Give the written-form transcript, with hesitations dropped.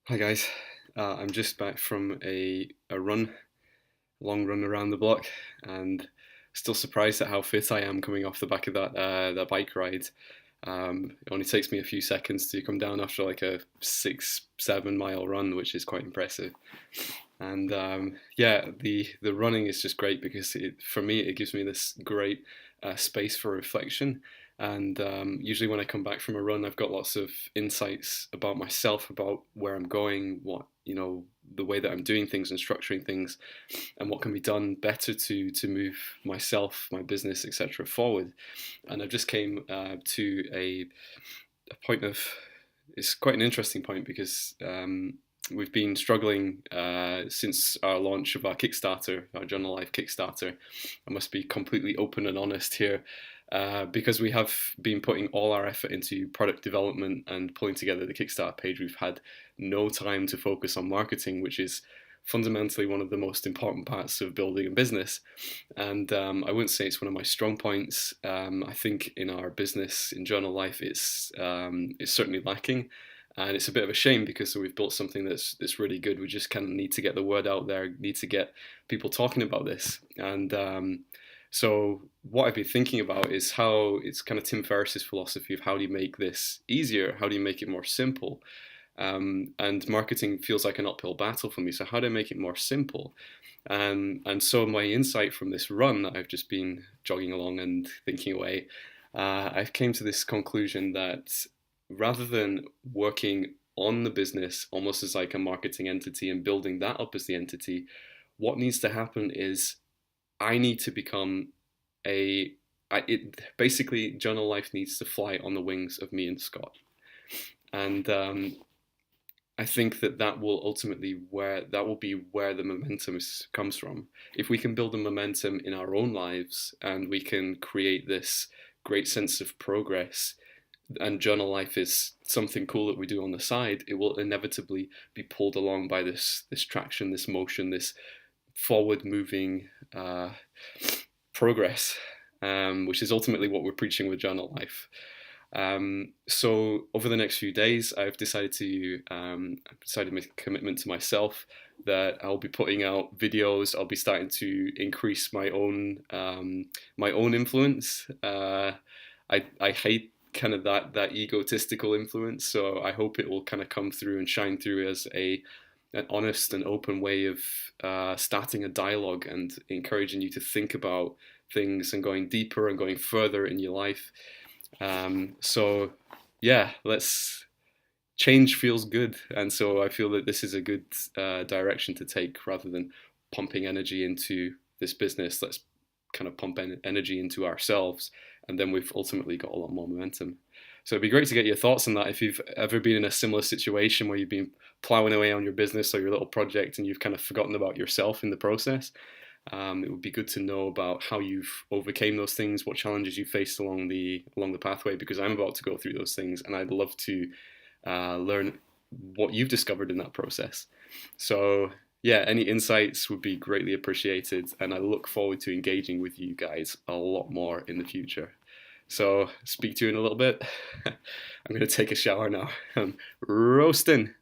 Hi guys, I'm just back from a run, long run around the block, and still surprised at how fit I am coming off the back of that bike ride. It only takes me a few seconds to come down after like a 6-7 mile run, which is quite impressive. And yeah, the running is just great because for me it gives me this great space for reflection. And usually when I come back from a run, I've got lots of insights about myself, about where I'm going, the way that I'm doing things and structuring things, and what can be done better to move myself, my business, etc. forward. And I just came to a point of it's quite an interesting point because we've been struggling since our launch of our Kickstarter, our Journal Life Kickstarter. I must be completely open and honest here. Because we have been putting all our effort into product development and pulling together the Kickstarter page, we've had no time to focus on marketing, which is fundamentally one of the most important parts of building a business. And I wouldn't say it's one of my strong points. I think in our business, in Journal Life, it's certainly lacking. And it's a bit of a shame because we've built something that's really good. We just kind of need to get the word out there, need to get people talking about this. And so what I've been thinking about is how it's kind of Tim Ferriss's philosophy of how do you make this easier? How do you make it more simple? And marketing feels like an uphill battle for me. So how do I make it more simple? And so my insight from this run that I've just been jogging along and thinking away, I've came to this conclusion that rather than working on the business almost as like a marketing entity and building that up as the entity, what needs to happen is I need to become basically Journal Life needs to fly on the wings of me and Scott. And I think that will ultimately where that will be where the momentum comes from. If we can build a momentum in our own lives and we can create this great sense of progress, and Journal Life is something cool that we do on the side, it will inevitably be pulled along by this traction, this motion, this forward moving progress, which is ultimately what we're preaching with Journal Life. So over the next few days, I've decided to make a commitment to myself that I'll be putting out videos. I'll be starting to increase my own influence. I hate kind of that egotistical influence, so I hope it will kind of come through and shine through as an honest and open way of starting a dialogue and encouraging you to think about things and going deeper and going further in your life. So yeah, let's change feels good, and so I feel that this is a good direction to take rather than pumping energy into this business. Let's kind of pump energy into ourselves, and then we've ultimately got a lot more momentum. So it'd be great to get your thoughts on that. If you've ever been in a similar situation where you've been plowing away on your business or your little project and you've kind of forgotten about yourself in the process, it would be good to know about how you've overcame those things, what challenges you faced along the pathway, because I'm about to go through those things, and I'd love to learn what you've discovered in that process. So yeah, any insights would be greatly appreciated, and I look forward to engaging with you guys a lot more in the future. So speak to you in a little bit. I'm going to take a shower now. I'm roasting.